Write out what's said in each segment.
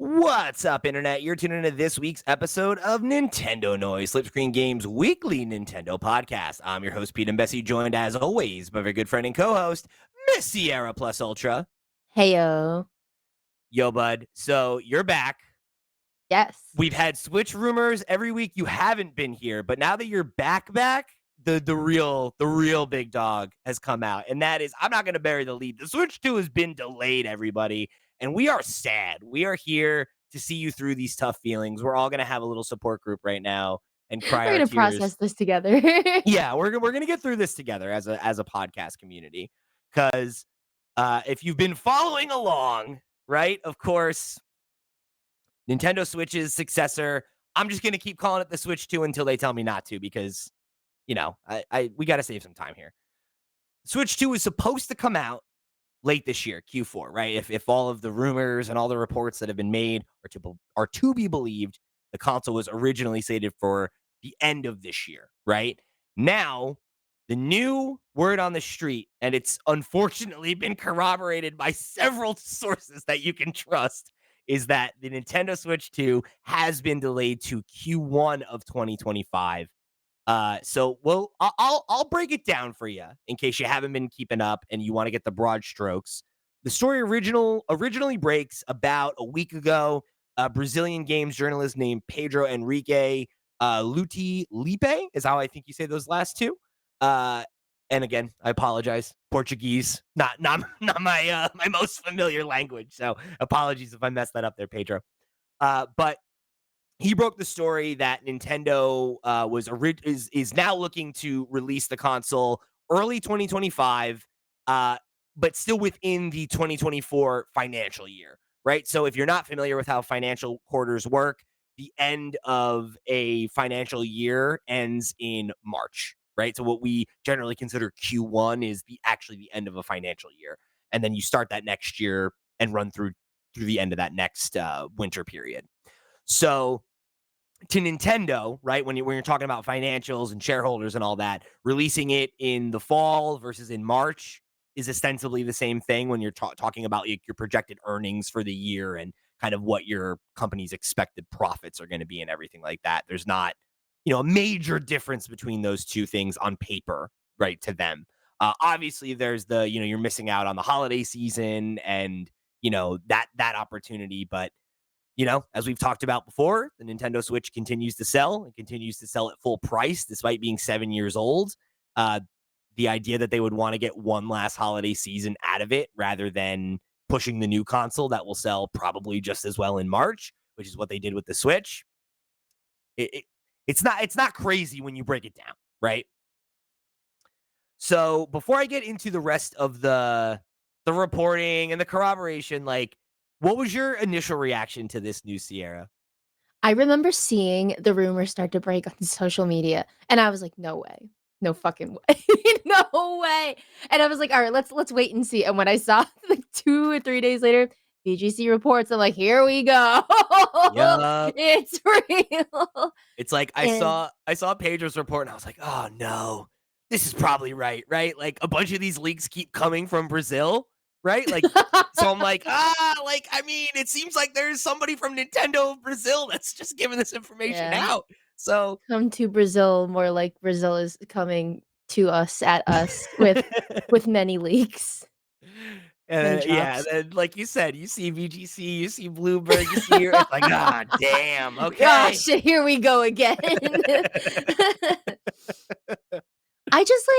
What's up, Internet? You're tuning into this week's episode of Nintendo Noise, Slipscreen Games' weekly Nintendo podcast. I'm your host, Pete and Bessie, joined as always by my good friend and co-host, Miss Sierra Plus Ultra. Heyo. Yo, bud. So you're back. Yes. We've had Switch rumors every week. You haven't been here, but now that you're back, the real big dog has come out, and that is, I'm not going to bury the lead. The Switch 2 has been delayed, everybody, and we are sad. We are here to see you through these tough feelings. We're all going to have a little support group right now and cry We're our gonna tears. process this together. Yeah, we're gonna get through this together as a podcast community, because if you've been following along, right, of course, Nintendo Switch's successor. I'm just gonna keep calling it the Switch 2 until they tell me not to, because we got to save some time here. Switch 2 is supposed to come out late this year, Q4, right? If all of the rumors and all the reports that have been made are to be believed, the console was originally slated for the end of this year, right? Now, the new word on the street, and it's unfortunately been corroborated by several sources that you can trust, is that the Nintendo Switch 2 has been delayed to Q1 of 2025. So I'll break it down for you in case you haven't been keeping up and you want to get the broad strokes. The story originally breaks about a week ago. A Brazilian games journalist named Pedro Henrique Luti Lipe is how I think you say those last two. And again, I apologize. Portuguese, not my my most familiar language. So apologies if I messed that up there, Pedro. But he broke the story that Nintendo is now looking to release the console early 2025, but still within the 2024 financial year, right? So if you're not familiar with how financial quarters work, the end of a financial year ends in March, right? So what we generally consider Q1 is actually the end of a financial year, and then you start that next year and run through the end of that next winter period. So to Nintendo, right, when you're talking about financials and shareholders and all that, releasing it in the fall versus in March is ostensibly the same thing when you're talking about your projected earnings for the year and kind of what your company's expected profits are going to be and everything like that. There's not, a major difference between those two things on paper, right, to them. Obviously, there's the, you're missing out on the holiday season and, that opportunity, but as we've talked about before, the Nintendo Switch continues to sell and continues to sell at full price despite being 7 years old. The idea that they would want to get one last holiday season out of it rather than pushing the new console that will sell probably just as well in March, which is what they did with the Switch. It's not crazy when you break it down, right? So before I get into the rest of the reporting and the corroboration, what was your initial reaction to this new Sierra? I remember seeing the rumors start to break on social media, and I was like, "No way. No fucking way. No way." And I was like, "All right, let's wait and see." And when I saw like 2 or 3 days later, VGC reports, I'm like, "Here we go. Yup. It's real." It's like I And saw Pedro's report and I was like, "Oh no, this is probably right?" Like a bunch of these leaks keep coming from Brazil, right? So I'm like, I mean, it seems like there's somebody from Nintendo Brazil that's just giving this information yeah. out. So Come to Brazil, more like Brazil is coming to us at us with many leaks, many Yeah, drops. then like you said, you see VGC, you see Bloomberg, you see here, it's like, ah, damn, Ah, okay. shit, here we go again. I just,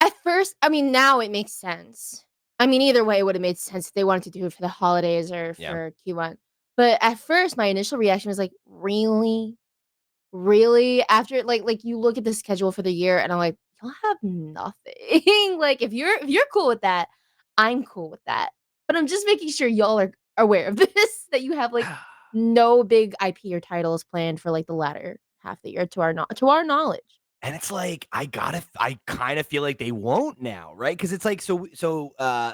at first I mean, now it makes sense. I mean, either way, it would've made sense if they wanted to do it for the holidays or Yeah. for Q1. But at first, my initial reaction was like, "Really? Really?" After, you look at the schedule for the year, and I'm like, "Y'all have nothing." Like, if you're cool with that, I'm cool with that. But I'm just making sure y'all are aware of this, that you have, no big IP or titles planned for, the latter half of the year to our knowledge. And it's like, I kind of feel like they won't now, right? Because it's like,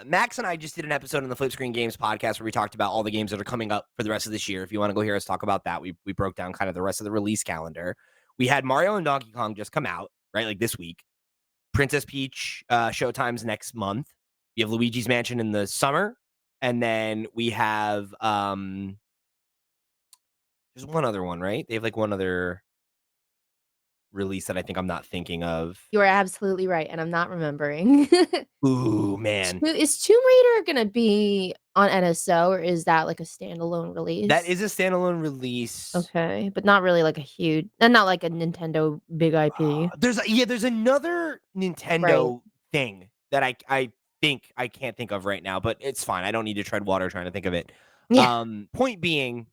Max and I just did an episode on the Flip Screen Games podcast where we talked about all the games that are coming up for the rest of this year. If you want to go hear us talk about that, we broke down kind of the rest of the release calendar. We had Mario and Donkey Kong just come out, right? Like this week. Princess Peach showtimes next month. You have Luigi's Mansion in the summer. And then we have There's one other one, right? They have like one other release that I think I'm not thinking of. You are absolutely right, and I'm not remembering. Ooh, man. Is Tomb Raider gonna be on NSO, or is that like a standalone That release? is a standalone release. Okay, but not really like a huge and not like a Nintendo big IP. There's another Right. Nintendo thing that I think I can't think of right now, but it's fine. I don't need to tread water trying to think of it. Yeah. Point being,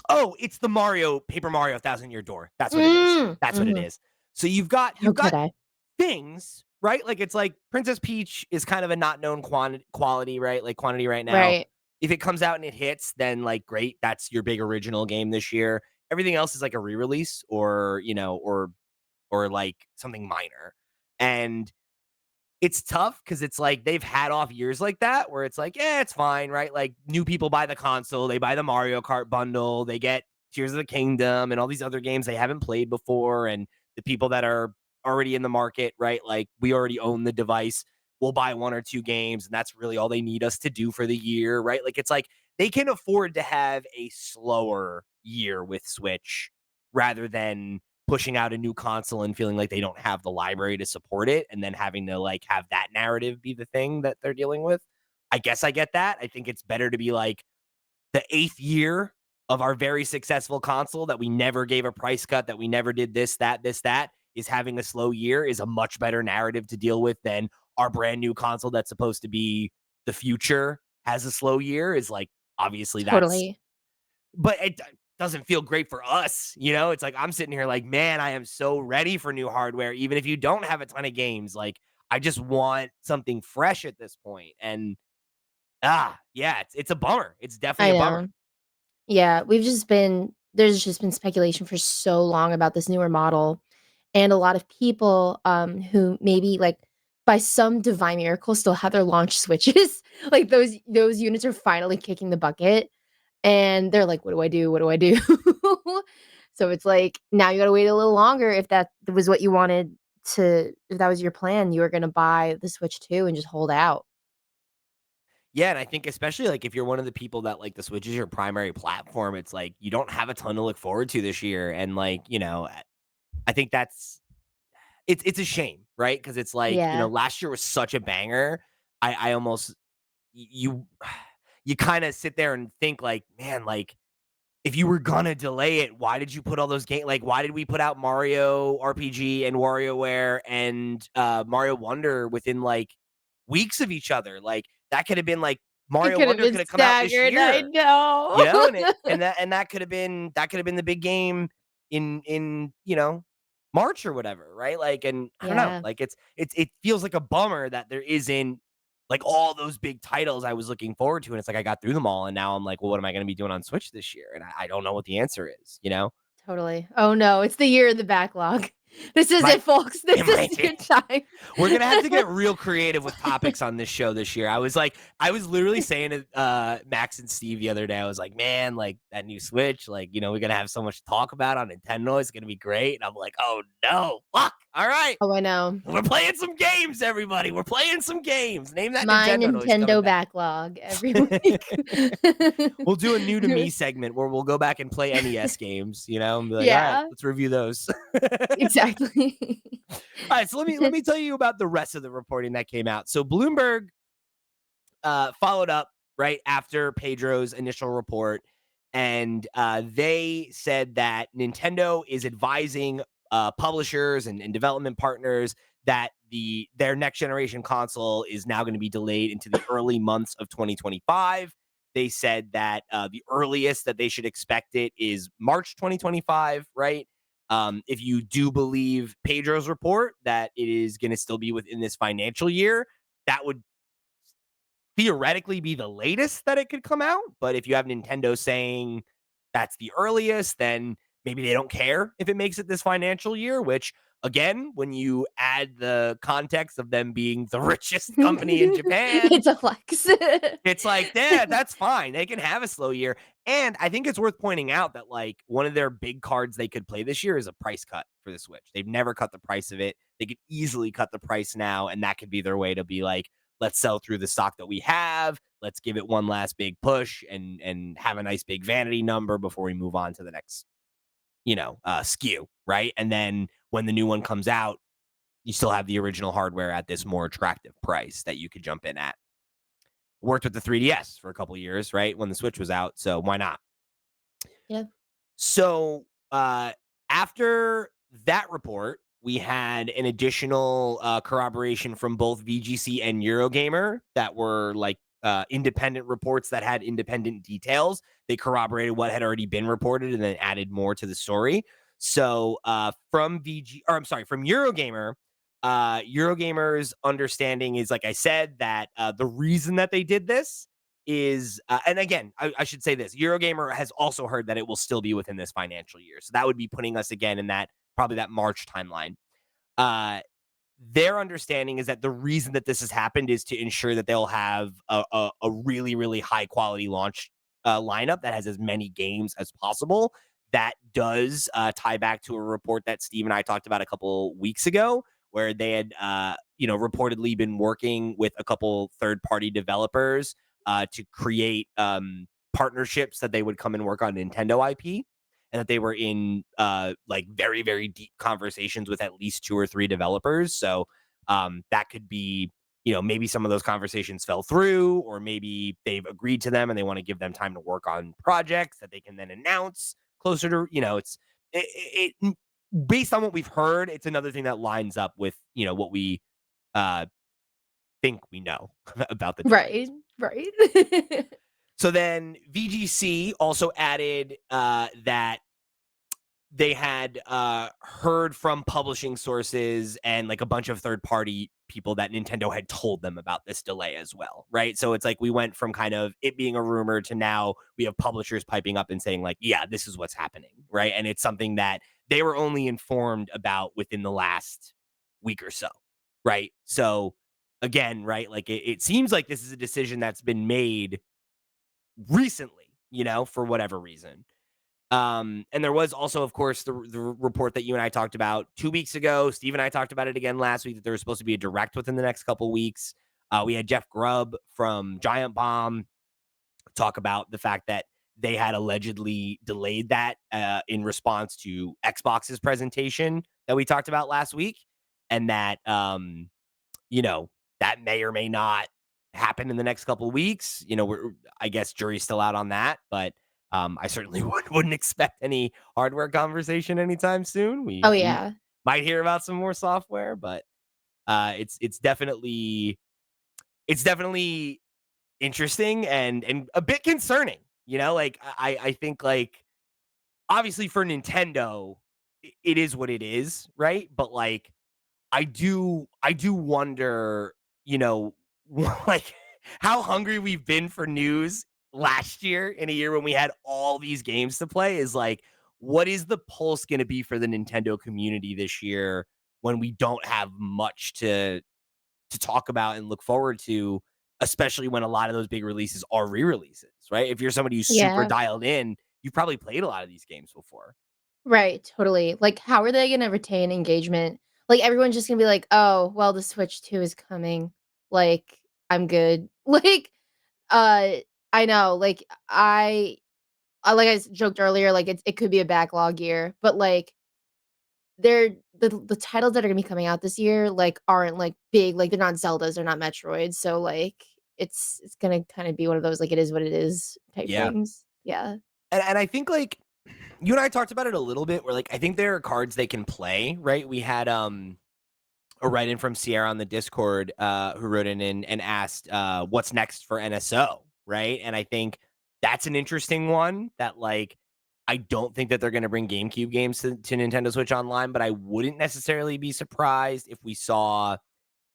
oh, it's the Paper Mario Thousand Year Door. That's what it is. That's what it Mhm. is. So you've got How could I? things, right? Like it's like Princess Peach is kind of a not known quality, right? Like quantity right now. Right. If it comes out and it hits, then like great, that's your big original game this year. Everything else is like a re-release or, or like something minor. And it's tough because it's like they've had off years like that where it's like, yeah, it's fine, right? Like new people buy the console, they buy the Mario Kart bundle, they get Tears of the Kingdom and all these other games they haven't played before. And the people that are already in the market, right? Like we already own the device, we'll buy one or two games, and that's really all they need us to do for the year, right? Like it's like they can afford to have a slower year with Switch rather than pushing out a new console and feeling like they don't have the library to support it and then having to like have that narrative be the thing that they're dealing with. I guess I get that. I think it's better to be like the 8th year of our very successful console that we never gave a price cut, that we never did this, that is having a slow year is a much better narrative to deal with than our brand new console that's supposed to be the future has a slow year is like obviously that's Totally. but it doesn't feel great for us, you know? It's like I'm sitting here like, man, I am so ready for new hardware, even if you don't have a ton of games. Like, I just want something fresh at this point. And yeah, it's a bummer. It's definitely I a bummer. know. Yeah, there's just been speculation for so long about this newer model, and a lot of people, who maybe, like, by some divine miracle still have their launch switches, like, those units are finally kicking the bucket, and they're like, "What do I do? What do I do?" So it's like, now you gotta wait a little longer if that was what you wanted if that was your plan, you were gonna buy the Switch 2 and just hold out. Yeah, and I think especially like if you're one of the people that like the Switch is your primary platform, it's like you don't have a ton to look forward to this year. And like, I think it's a shame, right? Because it's like, Yeah. last year was such a banger. I almost you you kind of sit there and think like, man, like if you were gonna delay it, why did you put all those games? Like, why did we put out Mario RPG and WarioWare and Mario Wonder within like weeks of each other? Like that could have been like It Mario could have Wonder been could have come out this staggered, I year, know. and that could have been the big game in March or whatever, right? Like, and I don't know, Yeah, like it feels like a bummer that there isn't like all those big titles I was looking forward to, and it's like I got through them all, and now I'm like, well, what am I going to be doing on Switch this year? And I don't know what the answer is. totally. Oh, no, it's the year of the backlog. This is Might it, folks. it This is might be. your time. We're gonna have to get real creative with topics on this show this year. I was literally saying to Max and Steve the other day, I was like, man, like that new Switch, like, we're gonna have so much to talk about on Nintendo. It's gonna be great. And I'm like, oh no, fuck. All right. Oh, I know. We're playing some games, everybody. We're playing some games. Name that My Nintendo noise coming Nintendo back. backlog every week. We'll do a new to me segment where we'll go back and play NES games, and be like, all right, Yeah, let's review those. exactly. All right, so let me tell you about the rest of the reporting that came out. So Bloomberg followed up right after Pedro's initial report, and they said that Nintendo is advising publishers and development partners that their next generation console is now going to be delayed into the early months of 2025. They said that the earliest that they should expect it is March 2025, right? If you do believe Pedro's report that it is going to still be within this financial year, that would theoretically be the latest that it could come out. But if you have Nintendo saying that's the earliest, then maybe they don't care if it makes it this financial year, which again, when you add the context of them being the richest company in Japan, It's a flex. it's like, yeah, that's fine. They can have a slow year. And I think it's worth pointing out that like one of their big cards they could play this year is a price cut for the Switch. They've never cut the price of it. They could easily cut the price now, and that could be their way to be like, let's sell through the stock that we have. Let's give it one last big push and have a nice big vanity number before we move on to the next, SKU, right? And then when the new one comes out, you still have the original hardware at this more attractive price that you could jump in at. Worked with the 3DS for a couple of years, right? When the Switch was out. So why not? Yeah. So after that report, we had an additional corroboration from both VGC and Eurogamer that were like independent reports that had independent details. They corroborated what had already been reported and then added more to the story. So from Eurogamer, Eurogamer's understanding is, like I said, that the reason that they did this is, and again, I should say this, Eurogamer has also heard that it will still be within this financial year. So that would be putting us again in probably that March timeline. Their understanding is that the reason that this has happened is to ensure that they'll have a really, really high quality launch lineup that has as many games as possible. That does tie back to a report that Steve and I talked about a couple weeks ago, where they had, reportedly been working with a couple third-party developers to create partnerships that they would come and work on Nintendo IP, and that they were in like very, very deep conversations with at least 2 or 3 developers. So that could be, maybe some of those conversations fell through, or maybe they've agreed to them and they want to give them time to work on projects that they can then announce closer to, based on what we've heard, it's another thing that lines up with, what we think we know about the Right. delays. Right. So then VGC also added that they had heard from publishing sources and like a bunch of third-party people that Nintendo had told them about this delay as well, right? So it's like we went from kind of it being a rumor to now we have publishers piping up and saying like, yeah, this is what's happening, right? And it's something that they were only informed about within the last week or so, right? So again, right, like it seems like this is a decision that's been made recently, for whatever reason. And there was also, of course, the report that you and I talked about 2 weeks ago. Steve and I talked about it again last week, that there was supposed to be a direct within the next couple weeks. We had Jeff Grubb from Giant Bomb talk about the fact that they had allegedly delayed that in response to Xbox's presentation that we talked about last week, and that that may or may not happen in the next couple of weeks. I guess jury's still out on that, but I certainly wouldn't expect any hardware conversation anytime soon. Oh, We yeah. might hear about some more software, but it's definitely interesting and a bit concerning. Like I think, like, obviously for Nintendo, it is what it is, right? But like I do wonder, like how hungry we've been for news last year, in a year when we had all these games to play, is like, what is the pulse going to be for the Nintendo community this year when we don't have much to talk about and look forward to, especially when a lot of those big releases are re-releases, right? If you're somebody who's super Yeah. dialed in, you've probably played a lot of these games before. Right, totally. Like, how are they gonna retain engagement? Like, everyone's just gonna be like, "Oh, well, the Switch 2 is coming. Like, I'm good." Like, uh, I know, like, like I joked earlier, like, it could be a backlog year, but, like, they're the titles that are gonna be coming out this year, like, aren't, like, big, like, they're not Zeldas, they're not Metroids, so, like, it's gonna kinda be one of those, like, it is what it is type Yeah. things. Yeah. And I think, like, you and I talked about it a little bit, where like I think there are cards they can play, right? We had a write-in from Sierra on the Discord who wrote in and asked what's next for NSO, right? And I think that's an interesting one that, like, I don't think that they're going to bring GameCube games to Nintendo Switch Online, but I wouldn't necessarily be surprised if we saw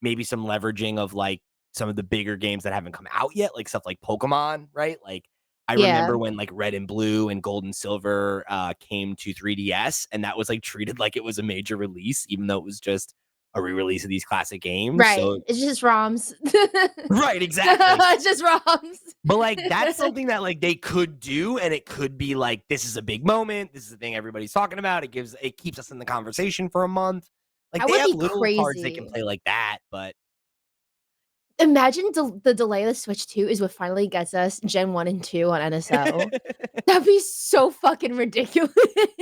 maybe some leveraging of like some of the bigger games that haven't come out yet, like stuff like Pokemon, right? Like I Yeah. remember when like Red and Blue and Gold and Silver came to 3DS, and that was like treated like it was a major release, even though it was just a re-release of these classic games. Right, So it's just ROMs. right, exactly. It's just ROMs. But like that's something that like they could do, and it could be like, this is a big moment. This is the thing everybody's talking about. It keeps us in the conversation for a month. Like That they would have be little cards they can crazy. play like that, but Imagine the delay of the Switch 2 is what finally gets us Gen 1 and 2 on NSO. That'd be so fucking ridiculous.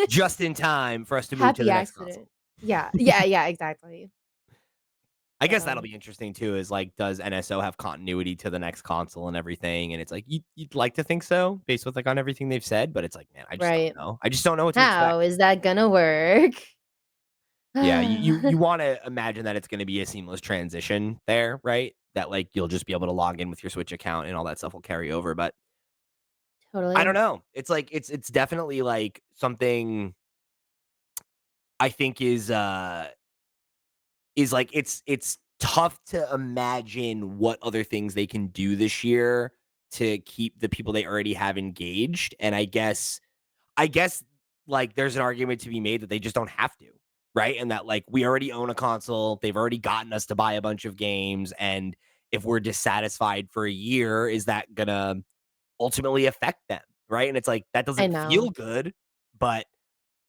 Just in time for us to move to Happy the next accident. console. Yeah, exactly. I But, guess that'll be interesting too, is like, does NSO have continuity to the next console and everything? And it's like, you'd like to think so, based with like on everything they've said, but it's like, man, I just don't right. know. I just don't know what to expect. How is that gonna work? Yeah, you want to imagine that it's going to be a seamless transition there, right? That like you'll just be able to log in with your Switch account and all that stuff will carry over. But I don't Totally. know. It's like it's definitely like something I think is like it's tough to imagine what other things they can do this year to keep the people they already have engaged. And I guess like there's an argument to be made that they just don't have to, right? And that like we already own a console, they've already gotten us to buy a bunch of games, and if we're dissatisfied for a year, is that gonna ultimately affect them, right? And it's like that I doesn't feel know. good, but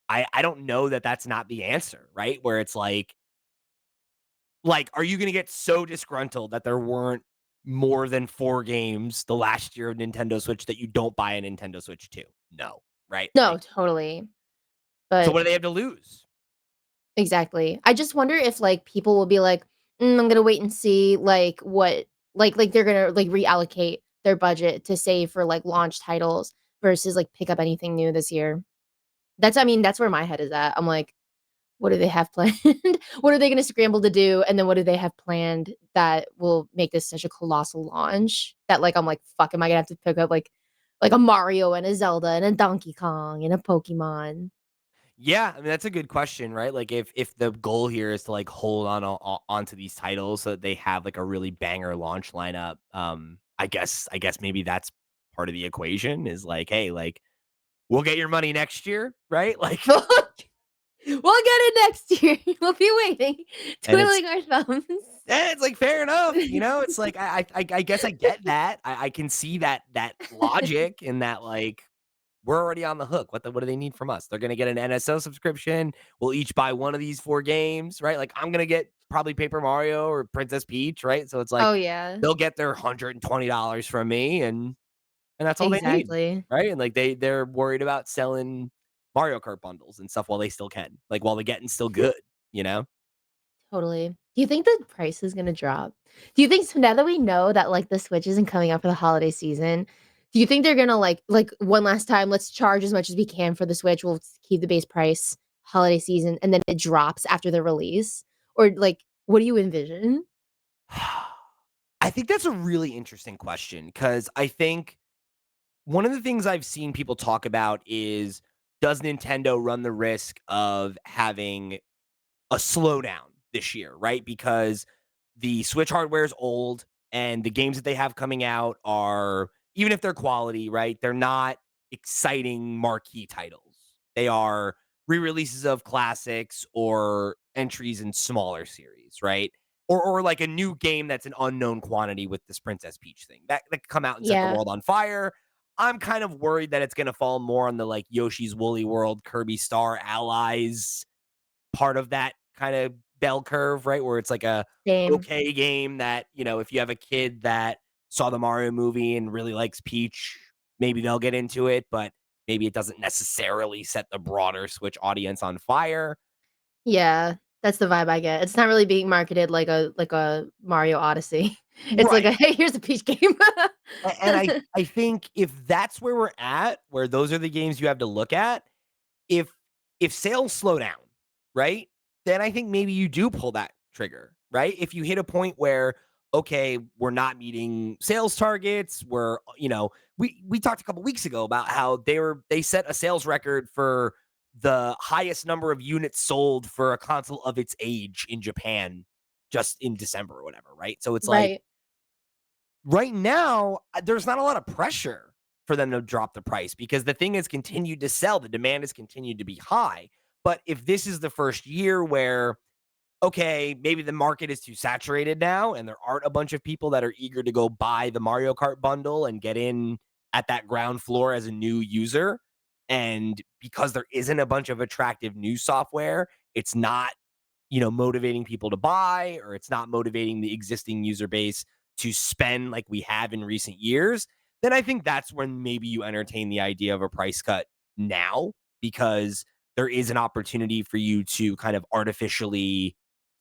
I don't know that that's not the answer, right? Where it's like, are you gonna get so disgruntled that there weren't more than 4 games the last year of Nintendo Switch that you don't buy a Nintendo Switch 2? No, right? No, Like, totally. so But what do they have to lose? exactly. I just wonder if, like, people will be like, I'm gonna wait and see, like, what like, they're gonna, like, reallocate their budget to save for, like, launch titles versus, like, pick up anything new this year. I mean, that's where my head is at. I'm like, what do they have planned? What are they gonna scramble to do? And then what do they have planned that will make this such a colossal launch that, like, I'm like, "Fuck, am I gonna have to pick up, like, a Mario and a Zelda and a Donkey Kong and a Pokemon?" Yeah, I mean, that's a good question, right? Like, if the goal here is to, like, hold onto these titles so that they have, like, a really banger launch lineup, I guess maybe that's part of the equation is like, "Hey, like, we'll get your money next year," right? Like, We'll get it next year. We'll be waiting, and it's twiddling our thumbs. it's like, fair enough, you know? It's like, I guess I get that. I can see that logic and that, like, we're already on the hook. What do they need from us? They're gonna get an NSO subscription. We'll each buy one of these 4 games, right? Like, I'm gonna get probably Paper Mario or Princess Peach, right? So it's like Oh, yeah. they'll get their $120 from me, and that's all they need, Exactly. right? And like they're worried about selling Mario Kart bundles and stuff while they still can, like while the getting's still good, you know? Totally. Do you think the price is gonna drop? Do you think so now that we know that, like, the Switch isn't coming out for the holiday season, do you think they're gonna, one last time, let's charge as much as we can for the Switch, we'll keep the base price holiday season, and then it drops after the release? Or, like, what do you envision? I think that's a really interesting question because I think one of the things I've seen people talk about is, does Nintendo run the risk of having a slowdown this year, right? Because the Switch hardware is old and the games that they have coming out are, even if they're quality, right? They're not exciting marquee titles. They are re-releases of classics or entries in smaller series, right? Or like a new game that's an unknown quantity with this Princess Peach thing. That could come out and set the Yeah. world on fire. I'm kind of worried that it's going to fall more on the like Yoshi's Woolly World, Kirby Star Allies part of that kind of bell curve, right? Where it's like a Same. okay game that, if you have a kid that saw the Mario movie and really likes Peach, maybe they'll get into it, but maybe it doesn't necessarily set the broader Switch audience on fire. Yeah. That's the vibe I get. It's not really being marketed like a Mario Odyssey. It's like Right. a, "Hey, here's a Peach game." And I think if that's where we're at, where those are the games you have to look at, if if sales slow down, right? Then I think maybe you do pull that trigger, right? If you hit a point where, okay, we're not meeting sales targets, we talked a couple weeks ago about how they set a sales record for the highest number of units sold for a console of its age in Japan just in December or whatever, right? So it's like Right. right now, there's not a lot of pressure for them to drop the price because the thing has continued to sell. The demand has continued to be high. But if this is the first year where, okay, maybe the market is too saturated now and there aren't a bunch of people that are eager to go buy the Mario Kart bundle and get in at that ground floor as a new user. And because there isn't a bunch of attractive new software, it's not, motivating people to buy or it's not motivating the existing user base to spend like we have in recent years, then I think that's when maybe you entertain the idea of a price cut now, because there is an opportunity for you to kind of artificially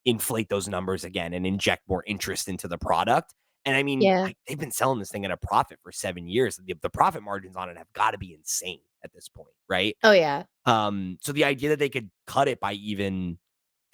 inflate those numbers again and inject more interest into the product. And I mean, Yeah. like, they've been selling this thing at a profit for 7 years. The profit margins on it have got to be insane at this point, right? Oh, yeah. So the idea that they could cut it by even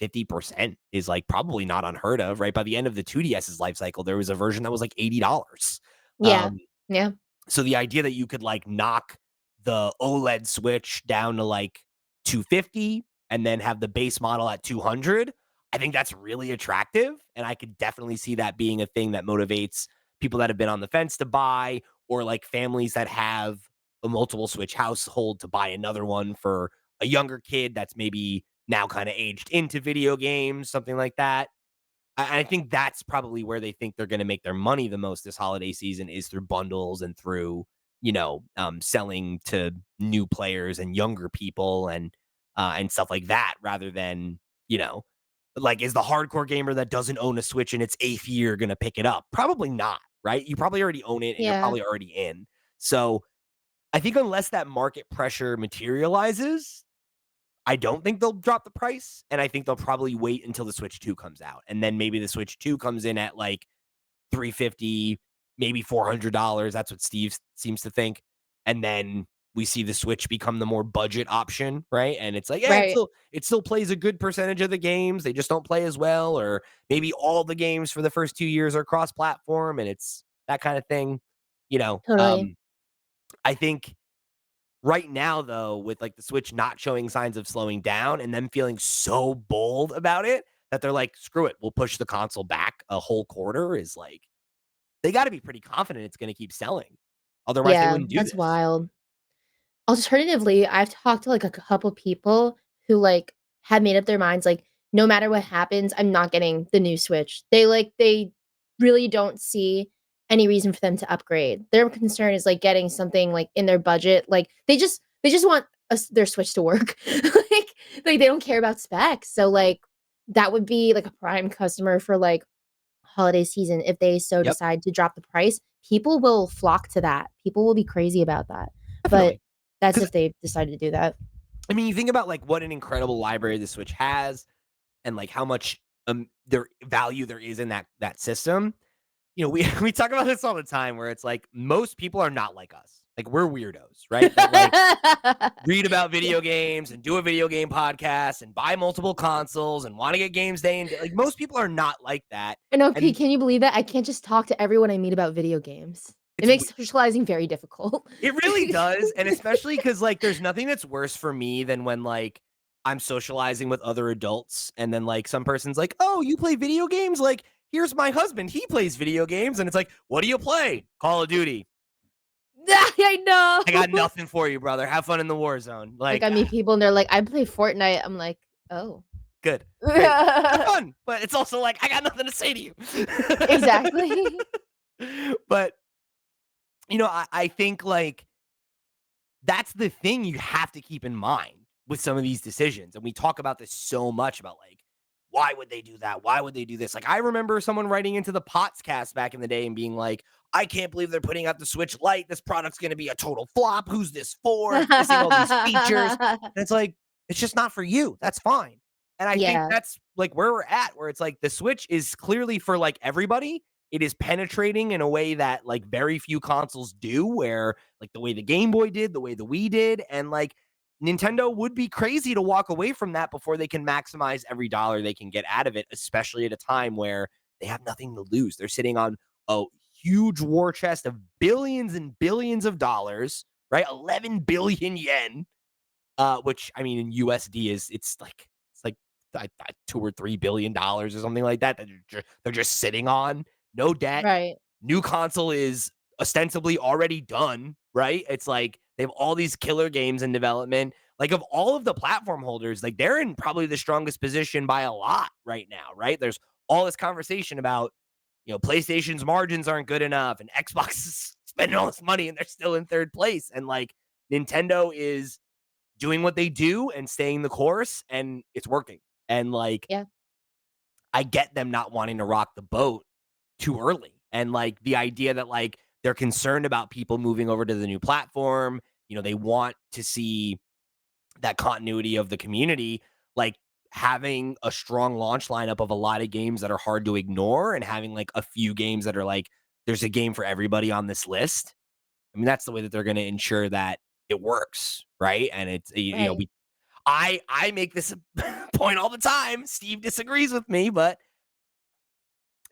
50% is like probably not unheard of, right? By the end of the 2DS's life cycle, there was a version that was like $80. Yeah. Um, Yeah. so the idea that you could like knock the OLED Switch down to like 250 and then have the base model at 200, I think that's really attractive. And I could definitely see that being a thing that motivates people that have been on the fence to buy, or like families that have a multiple Switch household to buy another one for a younger kid that's maybe now kind of aged into video games, something like that. I think that's probably where they think they're going to make their money the most this holiday season, is through bundles and through, selling to new players and younger people and stuff like that, rather than, like, is the hardcore gamer that doesn't own a Switch in its 8th year going to pick it up? Probably not, right? You probably already own it and you're Yeah. probably already in. So I think unless that market pressure materializes, I don't think they'll drop the price, and I think they'll probably wait until the Switch 2 comes out, and then maybe the Switch 2 comes in at, like, 350, maybe $400. That's what Steve seems to think, and then we see the Switch become the more budget option, right? And it's like, yeah, Right. it still plays a good percentage of the games, they just don't play as well, or maybe all the games for the first 2 years are cross-platform, and it's that kinda thing, you know? Totally. I think right now, though, with like the Switch not showing signs of slowing down and them feeling so bold about it that they're like, screw it, we'll push the console back a whole quarter, is like, they got to be pretty confident it's going to keep selling. Otherwise, they Yeah, wouldn't do that's this. wild. Alternatively, I've talked to, like, a couple people who, like, have made up their minds, like, no matter what happens, I'm not getting the new Switch. They really don't see any reason for them to upgrade. Their concern is, like, getting something, like, in their budget, like, they just want their Switch to work. Like, they don't care about specs, so, like, that would be, like, a prime customer for, like, holiday season if they so Yep, decide to drop the price. People will flock to that. People will be crazy about that. But definitely. that's Because if they decide to do that. I mean, you think about like what an incredible library the Switch has, and like how much their value there is in that system. We we talk about this all the time, where it's like most people are not like us. Like, we're weirdos, right? That like read about Yeah. video games and do a video game podcast and buy multiple consoles and want to get games day and day. Like, most people are not like that. And okay, And can you believe that? I can't just talk to everyone I meet about video games. It it's makes socializing very difficult. it really does. And especially because like there's nothing that's worse for me than when like I'm socializing with other adults and then like some person's like, "Oh, you play video games? Like, here's my husband. He plays video games." And it's like, "What do you play?" "Call of Duty." I "I got know. nothing for you, brother. Have fun in the war zone." Like, Like, I meet people and they're like, "I play Fortnite." I'm like, "Oh." good. Great. Have fun. But it's also like, I got nothing to say to you. Exactly. But, I think like that's the thing you have to keep in mind with some of these decisions. And we talk about this so much about like, why would they do that? Why would they do this? Like, I remember someone writing into the Pots cast back in the day and being like, I can't believe they're putting out the Switch Lite. This product's going to be a total flop. Who's this for? It's missing all these features. And it's like, it's just not for you. That's fine. And I think Yeah. that's like where we're at, where it's like the Switch is clearly for like everybody. It is penetrating in a way that like very few consoles do, where like the way the Game Boy did, the way the Wii did, and like Nintendo would be crazy to walk away from that before they can maximize every dollar they can get out of it, especially at a time where they have nothing to lose. They're sitting on a huge war chest of billions and billions of dollars, right? 11 billion yen, which I mean in USD it's like 2 or 3 billion dollars or something like that they're just sitting on. No debt. Right. New console is ostensibly already done, right? It's like they have all these killer games in development. Like, of all of the platform holders, like they're in probably the strongest position by a lot right now, right? There's all this conversation about, PlayStation's margins aren't good enough and Xbox is spending all this money and they're still in third place. And like Nintendo is doing what they do and staying the course, and it's working. And like Yeah. I get them not wanting to rock the boat too early. And like the idea that like they're concerned about people moving over to the new platform, they want to see that continuity of the community, like having a strong launch lineup of a lot of games that are hard to ignore and having like a few games that are like, there's a game for everybody on this list. I mean, that's the way that they're going to ensure that it works, right? And it's Right. I make this a point all the time. Steve disagrees with me, but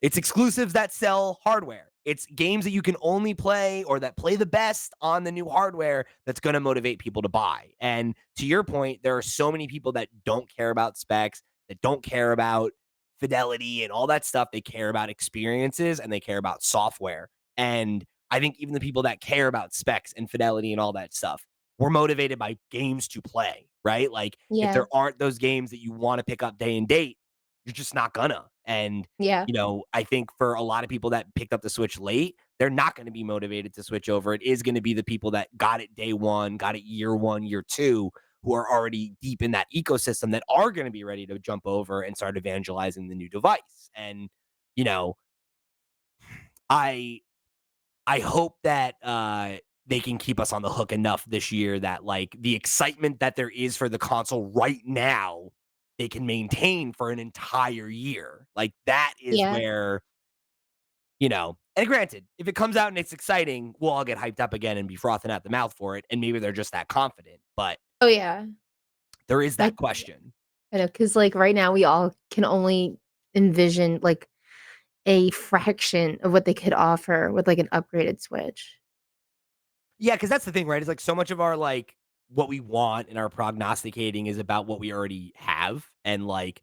it's exclusives that sell hardware. It's games that you can only play or that play the best on the new hardware that's going to motivate people to buy. And to your point, there are so many people that don't care about specs, that don't care about fidelity and all that stuff. They care about experiences and they care about software. And I think even the people that care about specs and fidelity and all that stuff were motivated by games to play, right? Like if Yeah. there aren't those games that you want to pick up day and date, you're just not gonna. And Yeah. I think for a lot of people that picked up the Switch late, they're not going to be motivated to switch over. It is going to be the people that got it day one, got it year one, year two, who are already deep in that ecosystem that are going to be ready to jump over and start evangelizing the new device. And, you know, I I hope that they can keep us on the hook enough this year that like the excitement that there is for the console right now, they can maintain for an entire year. Like that is Yeah. where, and granted, if it comes out and it's exciting, we'll all get hyped up again and be frothing at the mouth for it. And maybe they're just that confident, but Oh, yeah. there is that Like, question. I know, because like right now we all can only envision like a fraction of what they could offer with like an upgraded Switch. Yeah, because that's the thing, right? It's like so much of our like what we want and our prognosticating is about what we already have. And like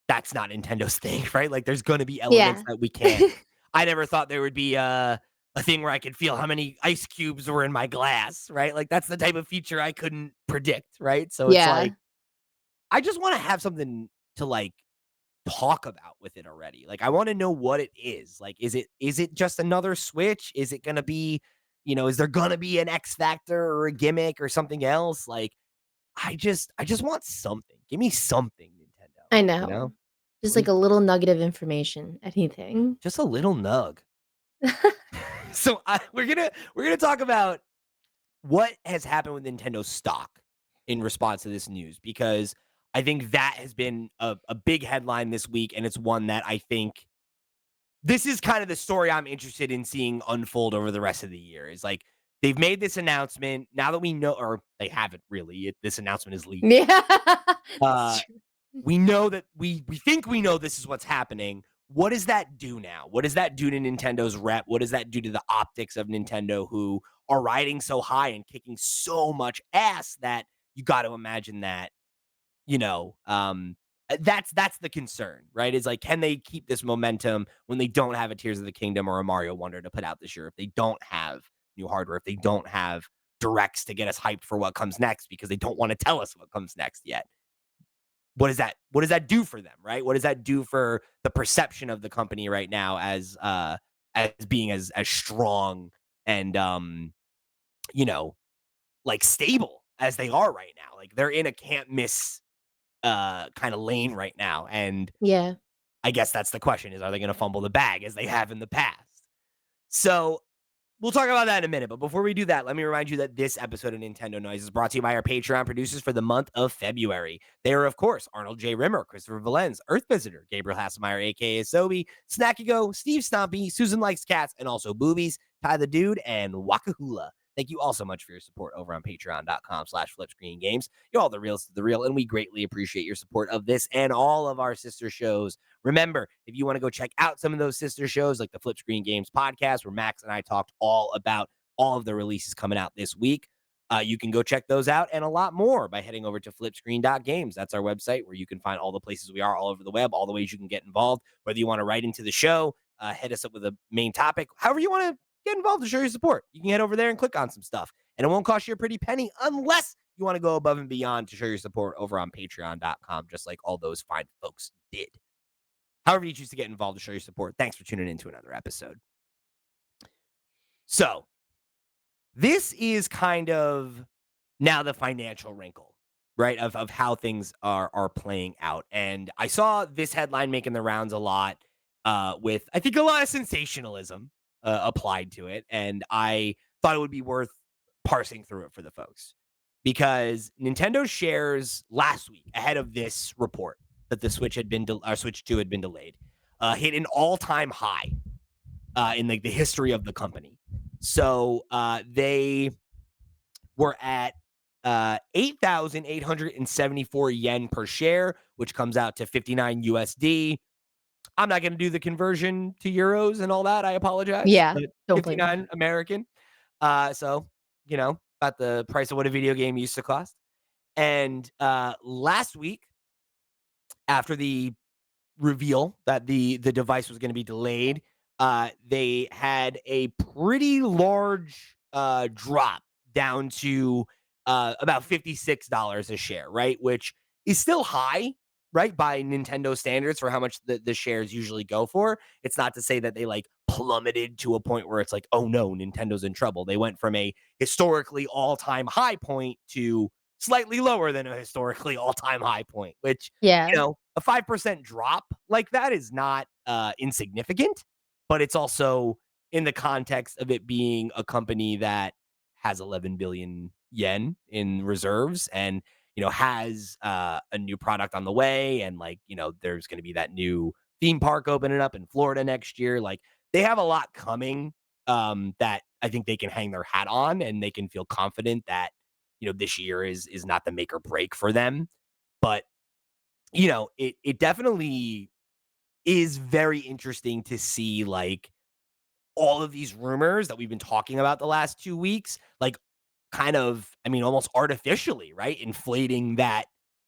that's not Nintendo's thing, right? Like there's gonna be elements Yeah. that we can't. I never thought there would be a thing where I could feel how many ice cubes were in my glass, right? Like that's the type of feature I couldn't predict, right? So it's Yeah. like I just want to have something to like talk about with it already. Like I want to know what it is. Like is it just another Switch? Is it going to be, is there going to be an X factor or a gimmick or something else? Like I just want something. Give me something, Nintendo, I you know? know. Just like Please, a little nugget of information, anything. just a little nug. So we're going to talk about what has happened with Nintendo stock in response to this news because I think that has been a big headline this week, and it's one that I think this is kind of the story I'm interested in seeing unfold over the rest of the year. Is like they've made this announcement now that we know, or they haven't really. This announcement is leaked. Yeah. It's Uh, true. we know that we think we know this is what's happening. What does that do now? What does that do to Nintendo's rep? What does that do to the optics of Nintendo, who are riding so high and kicking so much ass that you got to imagine that, you know, um, that's the concern, right? Is like, can they keep this momentum when they don't have a Tears of the Kingdom or a Mario Wonder to put out this year? If they don't have new hardware, if they don't have directs to get us hyped for what comes next because they don't want to tell us what comes next yet, what does that do for them, right? What does that do for the perception of the company right now as being as strong and you know like stable as they are right now? Like they're in a can't miss kind of lane right now, and Yeah. I guess that's the question: is are they going to fumble the bag as they have in the past? So we'll talk about that in a minute, but before we do that, let me remind you that this episode of Nintendo Noise is brought to you by our Patreon producers for the month of February. They are, of course, Arnold J. Rimmer, Christopher Valenz, Earth Visitor, Gabriel Hasselmeyer, aka Sobi, Snackigo, Steve Stompy, Susan Likes Cats, and also Boobies, Ty the Dude, and Wakahula. Thank you all so much for your support over on patreon.com/flipscreengames. You're all the reals to the real, and we greatly appreciate your support of this and all of our sister shows. Remember, if you want to go check out some of those sister shows like the Flip Screen Games podcast, where Max and I talked all about all of the releases coming out this week, you can go check those out and a lot more by heading over to flipscreen.games. That's our website where you can find all the places we are all over the web, all the ways you can get involved, whether you want to write into the show, hit us up with a main topic, however you want to get involved to show your support. You can head over there and click on some stuff, and it won't cost you a pretty penny unless you want to go above and beyond to show your support over on patreon.com, just like all those fine folks did. However you choose to get involved to show your support, thanks for tuning in to another episode. So, this is kind of now the financial wrinkle, right, of how things are playing out. And I saw this headline making the rounds a lot, with I think a lot of sensationalism applied to it, and I thought it would be worth parsing through it for the folks because Nintendo shares last week ahead of this report that the Switch had been Switch 2 had been delayed, hit an all-time high in the history of the company. So they were at 8,874 yen per share, which comes out to 59 USD. I'm not going to do the conversion to euros and all that. I apologize, Yeah, but don't blame me. 59 American. So, about the price of what a video game used to cost. And last week, after the reveal that the device was going to be delayed, they had a pretty large drop down to about $56 a share, right? Which is still high, right, by Nintendo standards for how much the shares usually go for. It's not to say that they like plummeted to a point where it's like, oh no, Nintendo's in trouble. They went from a historically all-time high point to slightly lower than a historically all-time high point, which Yeah. a 5% drop like that is not insignificant, but it's also in the context of it being a company that has 11 billion yen in reserves and, has a new product on the way. And like, there's going to be that new theme park opening up in Florida next year. Like they have a lot coming that I think they can hang their hat on and they can feel confident that, this year is not the make or break for them. But it definitely is very interesting to see like all of these rumors that we've been talking about the last 2 weeks, like kind of, I mean, almost artificially, right? Inflating that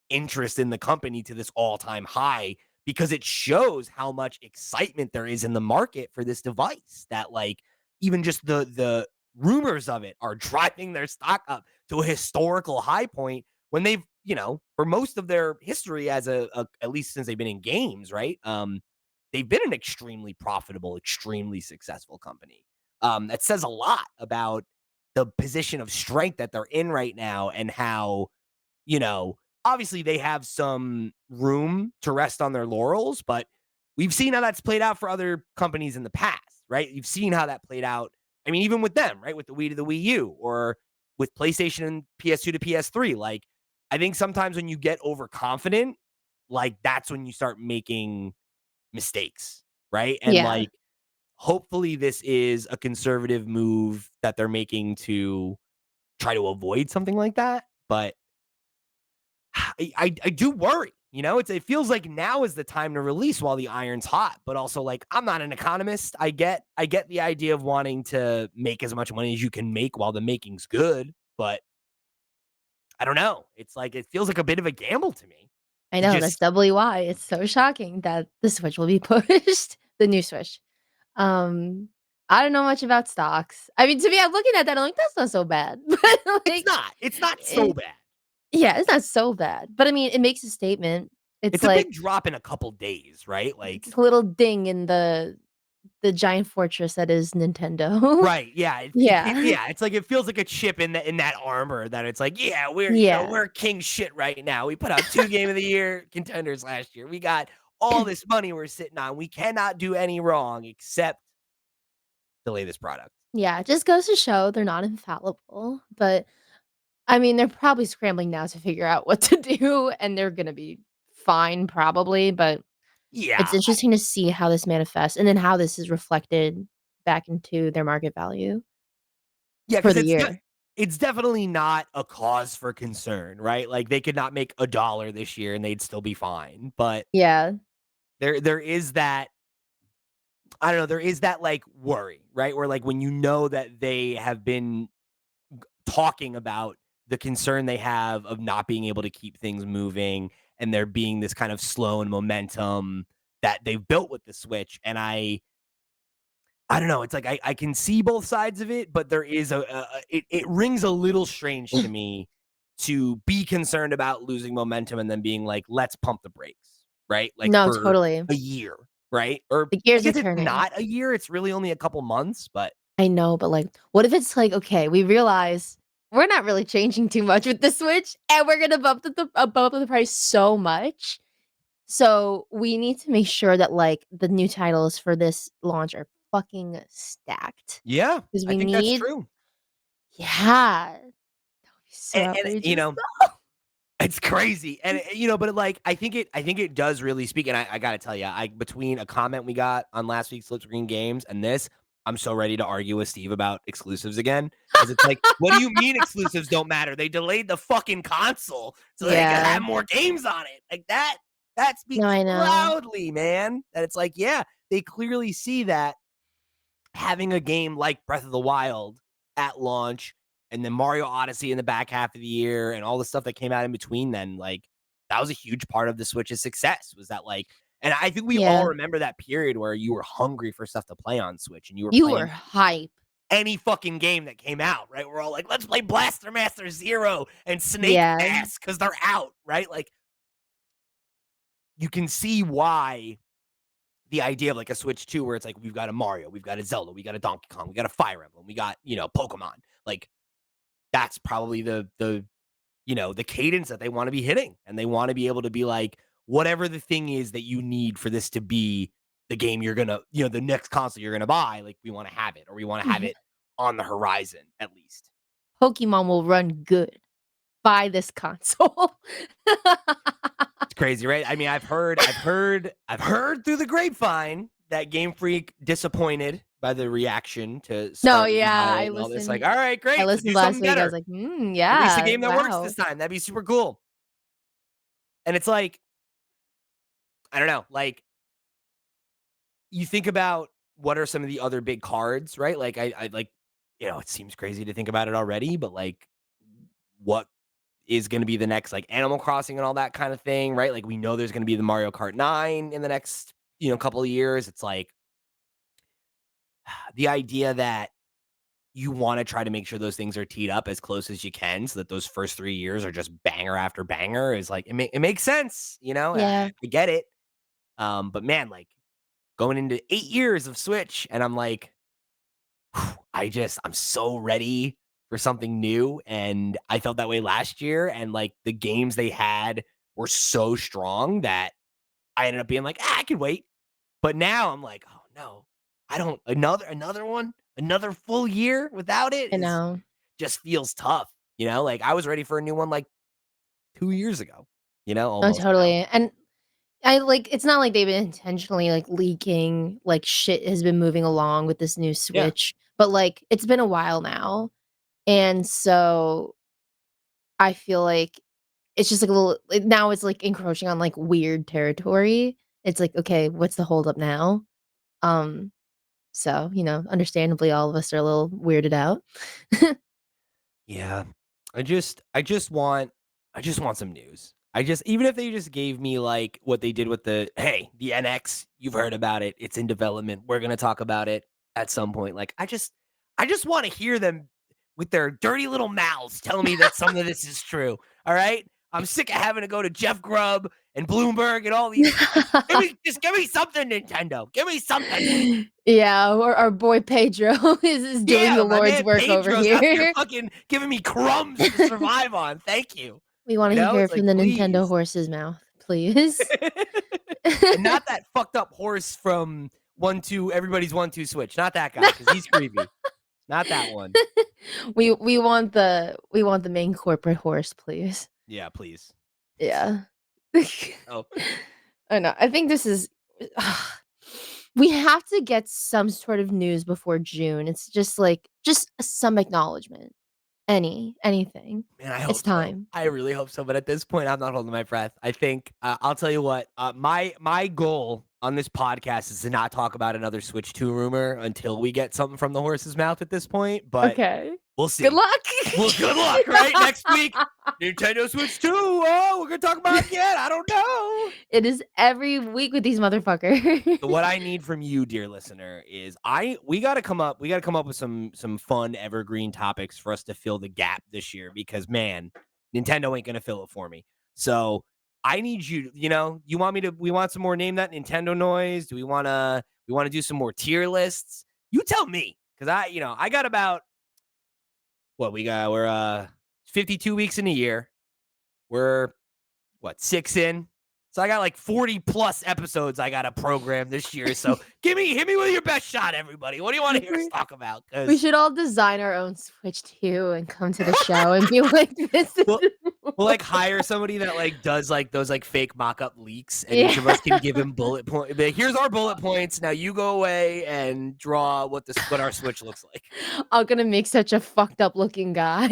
interest in the company to this all-time high because it shows how much excitement there is in the market for this device that like even just the rumors of it are driving their stock up to a historical high point when they've, for most of their history as a at least since they've been in games, right? They've been an extremely profitable, extremely successful company. That says a lot about the position of strength that they're in right now and how, you know, obviously they have some room to rest on their laurels, but we've seen how that's played out for other companies in the past, right? You've seen how that played out. I mean, even with them, right? With the Wii to the Wii U or with PlayStation and PS2 to PS3. Like, I think sometimes when you get overconfident, like that's when you start making mistakes, right? And Yeah. like, hopefully, this is a conservative move that they're making to try to avoid something like that. But I do worry. It feels like now is the time to release while the iron's hot. But also, like, I'm not an economist. I get the idea of wanting to make as much money as you can make while the making's good. But I don't know. It's like it feels like a bit of a gamble to me I to know, that's just doubly why it's so shocking that the Switch will be pushed, the new Switch. Um, I don't know much about stocks. I mean, to me, I'm looking at that, I'm like, "That's not so bad." But, it's like, not so eh bad. yeah, it's not so bad, but, I mean, it makes a statement. It's It's a like big drop in a couple days, right? it's Like a little ding in the giant fortress that is Nintendo. right, yeah, Yeah. it's like it feels like a chip in that armor that it's like, yeah, Yeah. we're king shit right now. We put out 2 game of the year contenders last year. We got all this money we're sitting on. We cannot do any wrong except delay this product. Yeah, it just goes to show they're not infallible, but, I mean, they're probably scrambling now to figure out what to do, and they're gonna be fine probably, but it's Yeah, interesting to see how this manifests and then how this is reflected back into their market value yeah, for because the year. it's definitely not a cause for concern, right? Like they could not make a dollar this year and they'd still be fine. But Yeah. there is that I don't know, there is that like worry, right? Where like when you know that they have been talking about the concern they have of not being able to keep things moving and there being this kind of slow and momentum that they've built with the Switch. And I don't know, it's like I can see both sides of it, but there is it rings a little strange to me to be concerned about losing momentum and then being like, let's pump the brakes, right? Like No, for totally. a year, right? Or The I gears are guess it's turning. not a year, it's really only a couple months, but I know, but, like, what if it's like, "Okay, we realize we're not really changing too much with the Switch, and we're gonna bump the price so much, So we need to make sure that like the new titles for this launch are fucking stacked Yeah, because I we think that's need. true. Yeah, that would be so And you outrageous. know, it's crazy. And but like I think it does really speak. And I gotta tell you, between a comment we got on last week's Flip Screen Games and this, I'm so ready to argue with Steve about exclusives again. Because it's like, what do you mean exclusives don't matter? They delayed the fucking console so they could Yeah. have more games on it. Like that No, speaks I know. loudly, man. That it's like, yeah, they clearly see that having a game like Breath of the Wild at launch and then Mario Odyssey in the back half of the year and all the stuff that came out in between then, like, that was a huge part of the Switch's success was that, like, and I think we all Yeah. remember that period where you were hungry for stuff to play on Switch and you were You were playing hype. any fucking game that came out, right? We're all like, let's play Blaster Master Zero and Snake Yeah. Pass because they're out, right? Like, you can see why the idea of like a Switch 2 where it's like we've got a Mario, we've got a Zelda, we got a Donkey Kong, we got a Fire Emblem, we got, Pokemon. Like that's probably the cadence that they want to be hitting. And they want to be able to be like, whatever the thing is that you need for this to be the game you're gonna, the next console you're gonna buy, like we want to have it, or we want to have it on the horizon at least. Pokemon will run good. Buy this console. It's crazy, right? I mean, I've heard through the grapevine that Game Freak disappointed by the reaction to No, Scarlet yeah, Violet I and all this. Like, listened. all right, great. I So listened do last something week. I better. was like, Release a yeah, game that works this wow. time. That'd be super cool. And it's like, I don't know, like you think about what are some of the other big cards, right? Like I like, it seems crazy to think about it already, but like what is going to be the next like Animal Crossing and all that kind of thing, right? Like we know there's going to be the Mario Kart 9 in the next, couple of years. It's like the idea that you want to try to make sure those things are teed up as close as you can so that those first 3 years are just banger after banger is like it makes sense, Yeah. I get it. But man, like going into 8 years of Switch and I'm like I'm so ready for something new and I felt that way last year and like the games they had were so strong that I ended up being like, I can wait. But now I'm like, oh no, I don't another one, another full year without it I is know. just feels tough. Like I was ready for a new one like 2 years ago, Oh, almost now. totally. And I like it's not like they've been intentionally like leaking, like shit has been moving along with this new Yeah. Switch, but like it's been a while now. And so I feel like it's just like a little now it's like encroaching on like weird territory. It's like, okay, what's the holdup now? Um, so, understandably all of us are a little weirded out. Yeah. I just want some news. Even if they just gave me like what they did with the NX, you've heard about it. It's in development. We're gonna talk about it at some point. Like I just want to hear them with their dirty little mouths tell me that some of this is true. All right. I'm sick of having to go to Jeff Grubb and Bloomberg and all these. Like, give me something, Nintendo. Give me something. Yeah, our boy Pedro is doing Yeah, the my Lord's man work over Pedro's out there here. fucking giving me crumbs to survive on. Thank you. We wanna hear It's it from like, the Nintendo please. horse's mouth, please. And not that fucked up horse from 1-2, everybody's 1-2 switch. Not that guy, because he's creepy. Not that one. We want the main corporate horse, please. Yeah, please. Yeah. Oh, I know. I think this is we have to get some sort of news before June. It's just like just some acknowledgement. Anything. man, I It's hope so. time. I really hope so. But at this point, I'm not holding my breath. I think I'll tell you what. My goal on this podcast is to not talk about another Switch 2 rumor until we get something from the horse's mouth. At this point, but Okay. we'll see. Good luck. Well, good luck, right? Next week, Nintendo Switch 2. Oh, we're gonna talk about it again. I don't know. It is every week with these motherfuckers. So what I need from you, dear listener, is we gotta come up with some fun evergreen topics for us to fill the gap this year because man, Nintendo ain't gonna fill it for me. So I need you, we want some more name that Nintendo noise. Do we wanna do some more tier lists? You tell me. Cause I got about we're 52 weeks in a year. We're 6 in, So I got like 40 plus episodes I got to program this year. So hit me with your best shot, everybody. What do you want to hear us talk about? We should all design our own Switch too and come to the show and be like, this is we'll like hire somebody that like does like those like fake mock-up leaks, and each of Yeah. us can give him bullet points. Here's our bullet points. Now you go away and draw what our Switch looks like. I'm gonna make such a fucked up looking guy.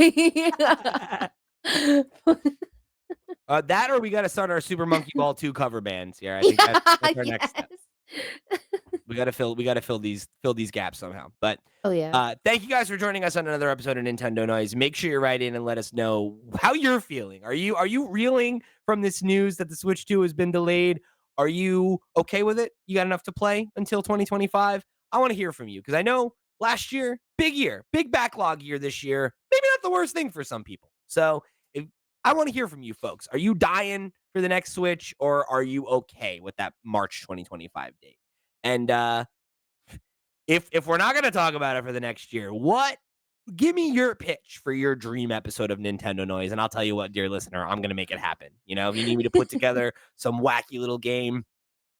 That, or we got to start our Super Monkey Ball 2 cover bands here. I think that's our next step. We got to fill these gaps somehow. But Oh yeah. thank you guys for joining us on another episode of Nintendo Noise. Make sure you write in and let us know how you're feeling. Are you reeling from this news that the Switch 2 has been delayed? Are you okay with it? You got enough to play until 2025? I want to hear from you, because I know last year, big backlog year this year. Maybe not the worst thing for some people. So I want to hear from you folks. Are you dying for the next Switch, or are you okay with that March 2025 date? And if we're not going to talk about it for the next year, give me your pitch for your dream episode of Nintendo Noise, and I'll tell you what, dear listener, I'm going to make it happen. You know, if you need me to put together some wacky little game,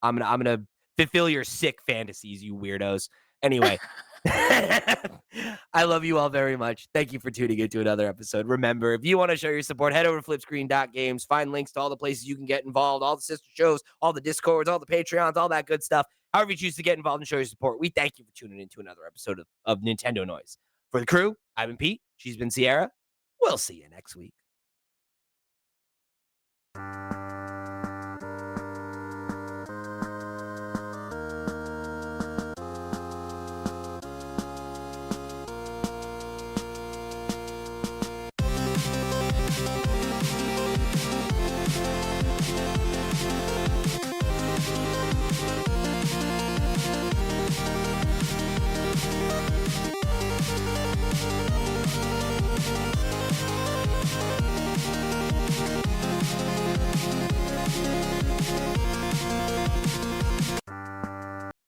I'm gonna fulfill your sick fantasies, you weirdos. Anyway, I love you all very much. Thank you for tuning in to another episode. Remember, if you want to show your support, head over to flipscreen.games. Find links to all the places you can get involved, all the sister shows, all the Discords, all the Patreons, all that good stuff. However you choose to get involved and show your support, we thank you for tuning in to another episode of Nintendo Noise. For the crew, I've been Pete. She's been Sierra. We'll see you next week.